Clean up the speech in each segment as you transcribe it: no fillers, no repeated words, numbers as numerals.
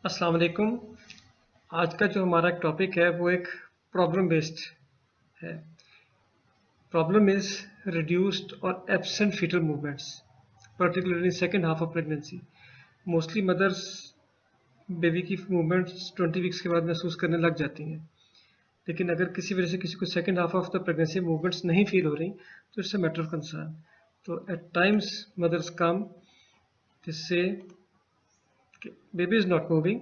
अस्सलाम वालेकुम। आज का जो हमारा टॉपिक है वो एक प्रॉब्लम बेस्ड है। प्रॉब्लम इज रिड्यूस्ड और absent fetal movements, particularly second half of pregnancy. Mostly mothers baby की मूवमेंट्स 20 वीक्स के बाद महसूस करने लग जाती हैं, लेकिन अगर किसी वजह से किसी को second half of the pregnancy movements नहीं फील हो रही तो it's a matter of concern. तो एट टाइम्स मदर्स कम जिससे baby is not moving.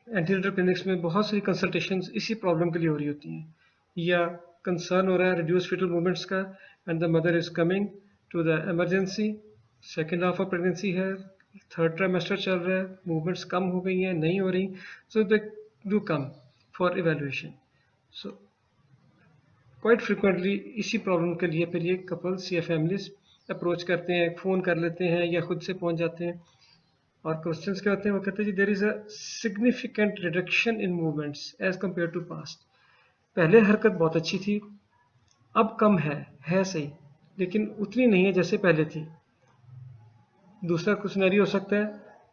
Antenatal clinics में बहुत सारी कंसल्टेशंस इसी प्रॉब्लम के लिए हो रही होती हैं, या कंसर्न हो रहा है रिड्यूस फीटल मूवमेंट्स का and the mother is coming to the emergency. Second half of pregnancy है, थर्ड ट्राइमेस्टर चल रहा है, मूवमेंट्स कम हो गई हैं, नहीं हो रही, so they do come for evaluation. So quite frequently इसी प्रॉब्लम के लिए फिर ये कपल्स या फैमिलीज अप्रोच करते हैं, फ़ोन कर लेते हैं या खुद से पहुंच जाते हैं। और क्वेश्चंस क्या होते हैं, वो कहते हैं जी there is a significant reduction in movements as compared to past. पहले हरकत बहुत अच्छी थी, अब कम है सही, लेकिन उतनी नहीं है जैसे पहले थी। दूसरा कुछ सिनेरियो हो सकता है,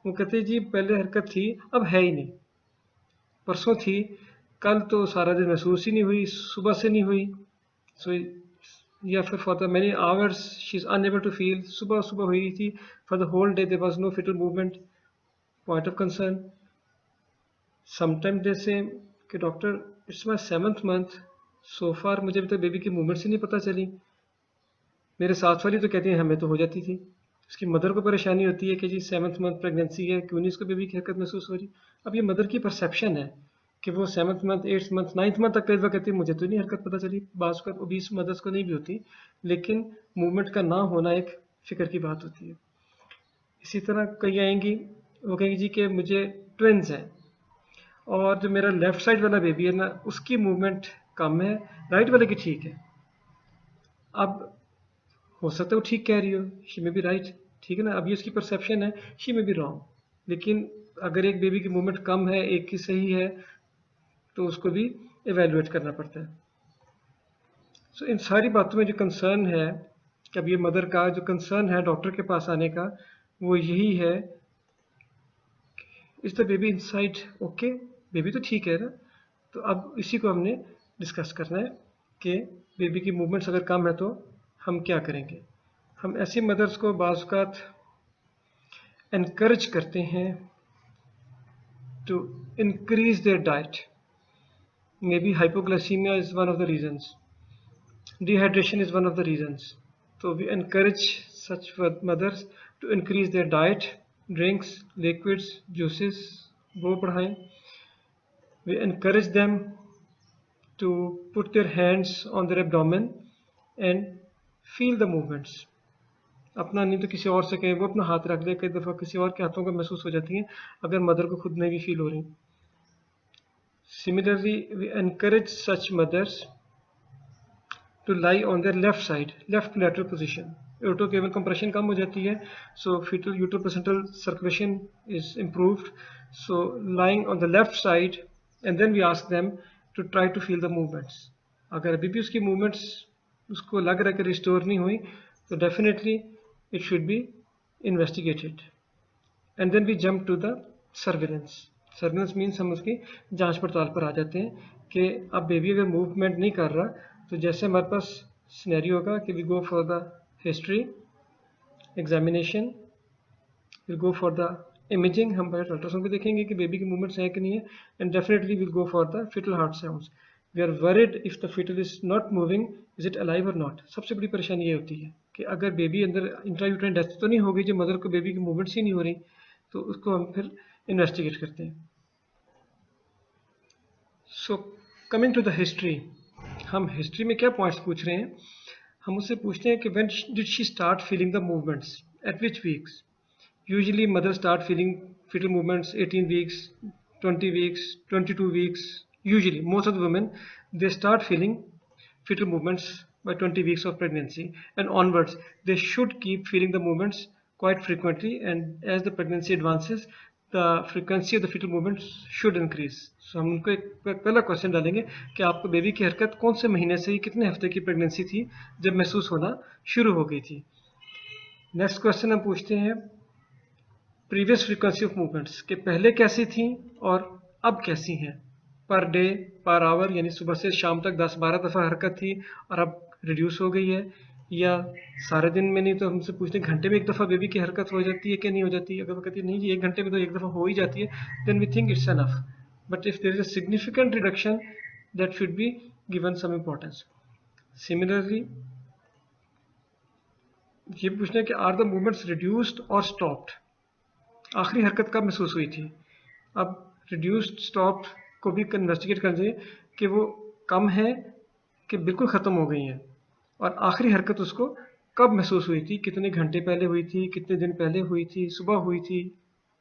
वो कहते हैं जी पहले हरकत थी अब है ही नहीं, परसों थी, कल तो सारा दिन महसूस ही नहीं हुई, सुबह से नहीं हुई। सो या फिर for the many hours she is unable to feel, सुबह सुबह हुई थी, for the whole day there was no fetal movement, point of concern. Sometime जैसे कि doctor it's my 7th month, so far मुझे अभी तक बेबी की मूवमेंट्स ही नहीं पता चली। मेरे साथ वाली तो कहती है हमें तो हो जाती थी। उसकी मदर को परेशानी होती है कि जी 7th मंथ प्रेगनेंसी है, क्यों नहीं उसको बेबी की हरकत महसूस हो रही। अब ये मदर की परसेप्शन है कि वो 7th month 8th month 9th month तक कई बार कहती है मुझे तो नहीं हरकत पता चली। बाज़ का 20 मदर्स को नहीं भी होती, लेकिन मूवमेंट का ना होना एक फिक्र की बात होती है। इसी तरह कई आएंगी, वो कहेंगी जी कि मुझे ट्विन्स हैं और जो मेरा लेफ्ट साइड वाला बेबी है ना उसकी मूवमेंट कम है, राइट वाले की ठीक है। अब हो सकता है वो ठीक कह रही हो, शी में बी राइट, ठीक है ना, अब ये उसकी परसेप्शन है, शी में बी रॉन्ग। लेकिन अगर एक बेबी की मूवमेंट कम है एक की सही है तो उसको भी एवेलुएट करना पड़ता है। सो इन सारी बातों में जो कंसर्न है, कि अब ये मदर का जो कंसर्न है डॉक्टर के पास आने का, वो यही है, is the baby inside okay, baby तो ठीक है ना। तो अब इसी को हमने डिस्कस करना है कि बेबी की मूवमेंट्स अगर कम है तो हम क्या करेंगे। हम ऐसी मदर्स को बाज़ एनकरेज करते हैं to increase their diet. May be hypoglycaemia is one of the reasons, dehydration is one of the reasons. So we encourage such mothers to increase their diet, drinks, liquids, juices, वो बढ़ाएं। We encourage them to put their hands on their abdomen and feel the movements. अपना नहीं तो किसी और से कहें वो अपना हाथ रख दे, कई दफ़ा किसी और के हाथों को महसूस हो जाती हैं अगर मदर को खुद नहीं भी फील हो रही। Similarly, we encourage such mothers to lie on their left side, left lateral position. Urocaval compression कम हो जाती है, so fetal uteroplacental circulation is improved. So lying on the left side, and then we ask them to try to feel the movements. अगर अभी भी उसकी movements उसको लग रहा है कि restore नहीं हुई, तो definitely it should be investigated. And then we jump to the surveillance. Surveillance means हम उसकी जांच पड़ताल पर आ जाते हैं कि अब बेबी अगर मूवमेंट नहीं कर रहा, तो जैसे हमारे पास सिनेरियो होगा कि we go for the history examination, will go for the imaging, हम पहले अल्ट्रासाउंड पे देखेंगे कि बेबी की मूवमेंट्स है कि नहीं है, and definitely will go for the fetal heart sounds. We are worried if the fetal is not moving, is it alive और नॉट। सबसे बड़ी परेशानी ये होती है कि अगर बेबी अंदर इंट्रायूट्राइन डेथ तो नहीं हो गई, जो मदर को बेबी की मूवमेंट्स ही नहीं हो रही, तो उसको हम फिर इन्वेस्टिगेट करते हैं। So coming to the history, हम हिस्ट्री में क्या पॉइंट्स पूछ रहे हैं, हम उससे पूछते हैं कि when did she start feeling the movements, eight which weeks. Usually mother start feeling fetal movements 18 weeks, 20 weeks, 22 weeks. Usually most of the women, they start feeling fetal movements by 20 weeks of pregnancy and onwards. They should keep feeling the movements quite frequently, and as the pregnancy advances the frequency of the fetal movements should increase. So हम उनको एक पहला question डालेंगे कि आपको baby की हरकत कौन से महीने से, कितने हफ्ते की प्रेगनेंसी थी जब महसूस होना शुरू हो गई थी। नेक्स्ट क्वेश्चन हम पूछते हैं प्रीवियस फ्रीक्वेंसी ऑफ मूवमेंट्स के पहले कैसी थी और अब कैसी हैं, पर डे पर आवर, यानी सुबह से शाम तक 10-12 दफ़ा हरकत थी और अब रिड्यूस हो गई है, या सारे दिन में नहीं तो हमसे पूछते हैं घंटे में एक दफ़ा बेबी की हरकत हो जाती है कि नहीं हो जाती है। अगर वो कहती है नहीं जी 1 घंटे में तो एक दफ़ा हो ही जाती है, then we think it's enough, but if there is a significant reduction that should be given some importance. Similarly ये पूछना है कि आर द मूवमेंट्स रिड्यूस्ड और स्टॉप्ड, आखिरी हरकत कब महसूस हुई थी। अब रिड्यूस्ड स्टॉप्ड को भी इन्वेस्टिगेट करना चाहिए कि वो कम है कि बिल्कुल ख़त्म हो गई हैं, और आखिरी हरकत उसको कब महसूस हुई थी, कितने घंटे पहले हुई थी, कितने दिन पहले हुई थी, सुबह हुई थी,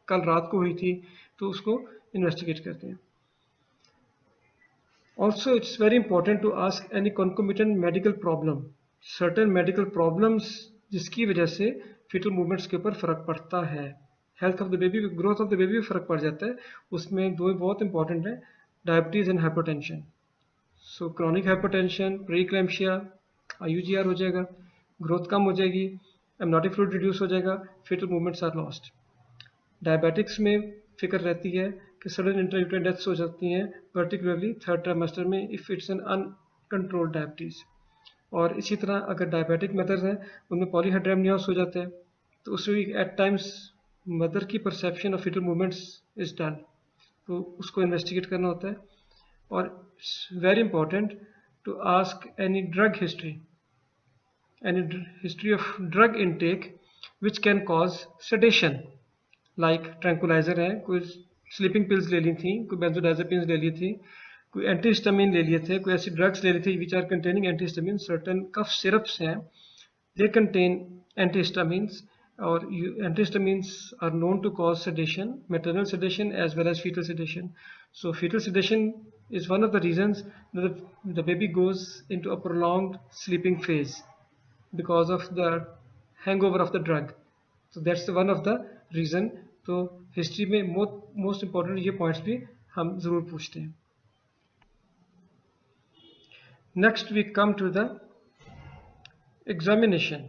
कल रात को हुई थी, तो उसको इन्वेस्टिगेट करते हैं। Also, it's very important to ask any concomitant medical problem, certain medical problems जिसकी वजह से fetal movements के ऊपर फर्क पड़ता है। Health of the baby, growth of the baby भी फर्क पड़ जाता है। उसमें दो बहुत इंपॉर्टेंट है, diabetes and hypertension. So chronic hypertension, preeclampsia, IUGR हो जाएगा, ग्रोथ कम हो जाएगी, एमनोटिक फ्लूइड रिड्यूस हो जाएगा, fetal movements are lost. Diabetics में फिक्र रहती है कि सडन इंट्रायूटेराइन डेथ्स हो जाती हैं, पर्टिकुलरली थर्ड ट्राइमेस्टर में if it's an uncontrolled diabetes. और इसी तरह अगर डायबिटिक मदर्स हैं उनमें पॉलीहाइड्रेमनियोस हो जाता है, तो उसमें भी एट टाइम्स मदर की perception of fetal movements is done, तो उसको इन्वेस्टिगेट करना होता है। और very important to ask any drug history, any history of drug intake which can cause sedation, like tranquilliser है, कोई स्लीपिंग पिल्स ले ली थी, कोई बेंजोडाइजेपिन्स ले ली थी, कोई एंटीहिस्टामिन ले लिए थे, कोई ऐसी ड्रग्स ले ली थी which are containing antihistamine. Certain cough syrups हैं, दे कंटेन एंटीहिस्टामिन्स, और antihistamines are known to cause sedation, maternal sedation as well as fetal sedation. So fetal sedation is one of the reasons that the baby goes into a prolonged sleeping phase because of the hangover of the drug. So that's one of the reason. तो history में most important ये points भी हम ज़रूर पूछते हैं। Next we come to the examination.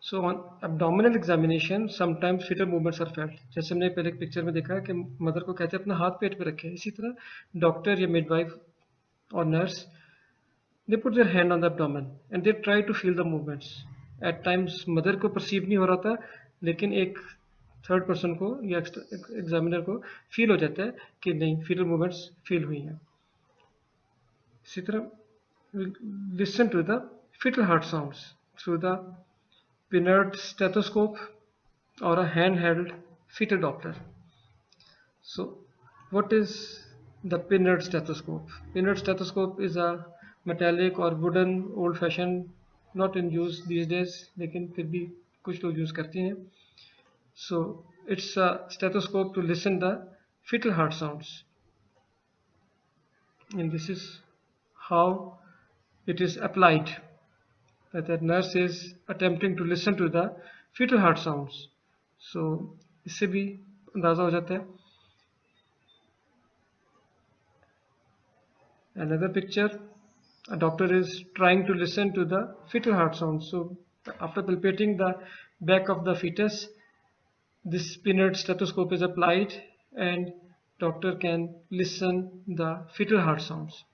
So on abdominal examination sometimes fetal movements are felt, जैसे हमने पहले एक पिक्चर में देखा कि मदर को कहते हैं अपना हाथ पेट पे रखें, इसी तरह डॉक्टर या मिडवाइफ और nurse they put their hand on the abdomen and they try to feel the movements. At times mother को परसीव नहीं हो रहा था, लेकिन एक थर्ड पर्सन को या एग्जामिनर को फील हो जाता है कि नहीं फीटल मूवमेंट्स फील हुई हैं। इसी तरह listen to the fetal heart sounds through the Pinard stethoscope or a handheld fetal Doppler. So, what is the Pinard stethoscope? Pinard stethoscope is a metallic or wooden old-fashioned, not in use these days, लेकिन फिर भी कुछ लोग use करते हैं। So, it's a stethoscope to listen the fetal heart sounds, and this is how it is applied. That the nurse is attempting to listen to the fetal heart sounds. So इससे भी अंदाज़ा हो जाता है। Another picture, a doctor is trying to listen to the fetal heart sounds. So after palpating the back of the fetus, this Pinard stethoscope is applied and doctor can listen the fetal heart sounds.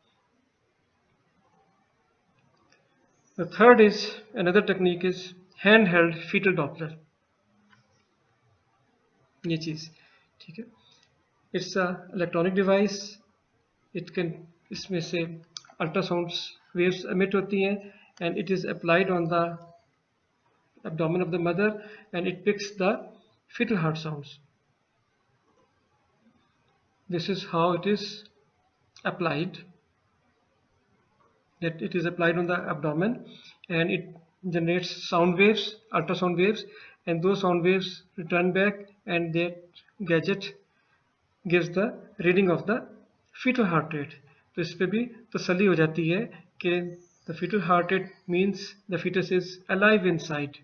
The third is, another technique is handheld fetal Doppler. ये चीज़ ठीक है, it's a electronic device, it can, इसमें से ultrasounds waves emit होती हैं and it is applied on the abdomen of the mother and it picks the fetal heart sounds. This is how it is applied, that it is applied on the abdomen and it generates sound waves, ultrasound waves, and those sound waves return back and that gadget gives the reading of the fetal heart rate. तो इस पे भी तसल्ली हो जाती है कि the fetal heart rate means the fetus is alive inside.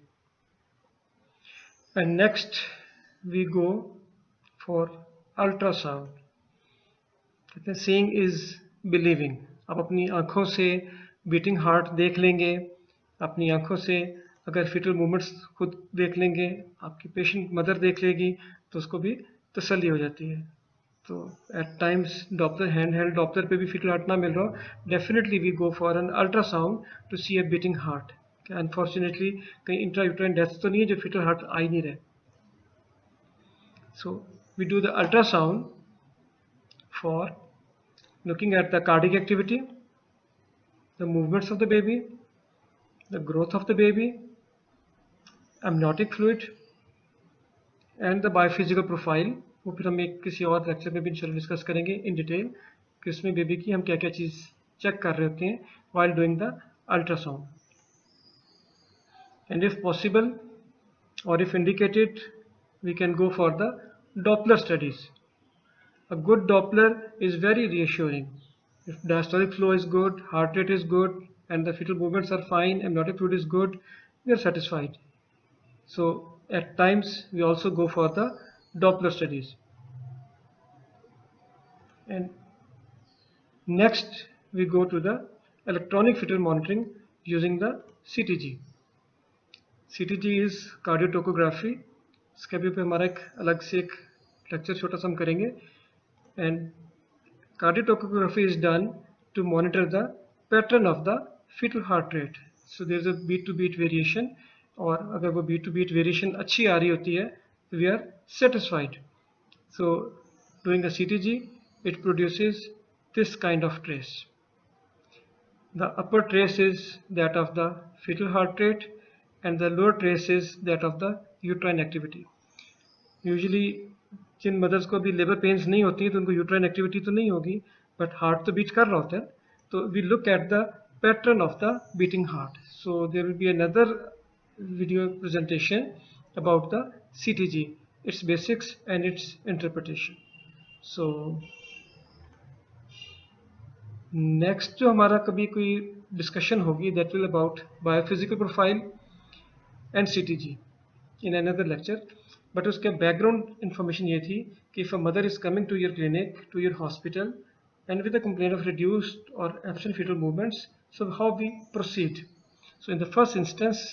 And next we go for ultrasound. कहते हैं seeing is believing. आप अपनी आँखों से बीटिंग हार्ट देख लेंगे, अपनी आँखों से अगर फीटल मूवमेंट्स खुद देख लेंगे, आपकी पेशेंट मदर देख लेगी, तो उसको भी तसल्ली हो जाती है। तो at times Doppler hand held Doppler पे भी फीटल हार्ट ना मिल रहा हो, definitely we go for an ultrasound to see a beating heart. Unfortunately कहीं इंट्रायूट्राइन डेथ तो नहीं है जो फीटल हार्ट आ ही नहीं रहे। So we do the ultrasound for looking at the cardiac activity, the movements of the baby, the growth of the baby, amniotic fluid and the biophysical profile। वो फिर हम एक किसी और लेक्चर में भी इंशाल्लाह डिस्कस करेंगे इन डिटेल कि उसमें बेबी की हम क्या क्या चीज़ चेक कर रहे होते हैं while doing the ultrasound। And if possible or if indicated, we can go for the Doppler studies। A good Doppler is very reassuring। If diastolic flow is good, heart rate is good, and the fetal movements are fine, amniotic fluid is good, we are satisfied। So at times we also go for the Doppler studies। And next we go to the electronic fetal monitoring using the CTG। CTG is cardiotocography। इसके भी पे हमारा एक अलग से एक lecture छोटा सा हम करेंगे। And cardiotocography is done to monitor the pattern of the fetal heart rate। So there is a beat to beat variation, और अगर वो beat to beat variation अच्छी आ रही होती है तो we are satisfied। So doing a CTG, it produces this kind of trace। The upper trace is that of the fetal heart rate and the lower trace is that of the uterine activity। Usually जिन mothers को अभी labour pains नहीं होती तो उनको uterine activity तो नहीं होगी, बट हार्ट तो बीट कर रहा होता है। तो we look at the pattern of the beating heart. So there will be another video presentation about the CTG, its basics and its interpretation. So next जो हमारा कभी कोई डिस्कशन होगी that will about biophysical profile and CTG in another lecture। But उसके background information ये थी कि if a mother is coming to your clinic to your hospital and with a complaint of reduced और absent fetal movements, so how we proceed। So in the first instance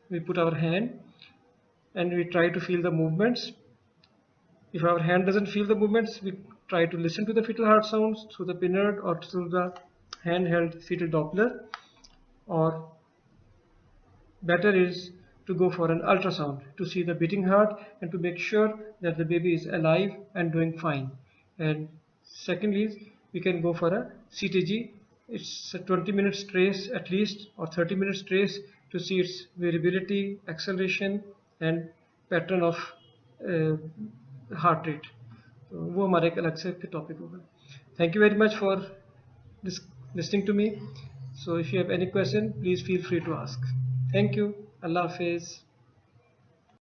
we put our hand and we try to feel the movements। If our hand doesn't feel the movements, we try to listen to the fetal heart sounds through the Pinard or through the handheld fetal Doppler, or better is to go for an ultrasound to see the beating heart and to make sure that the baby is alive and doing fine। And secondly, we can go for a CTG। It's a 20 minutes trace at least or 30 minutes trace to see its variability, acceleration and pattern of heart rate। तो वो हमारे एक अलग से topic होगा। Thank you very much for listening to me। So if you have any question, please feel free to ask। Thank you। Allah Hafiz।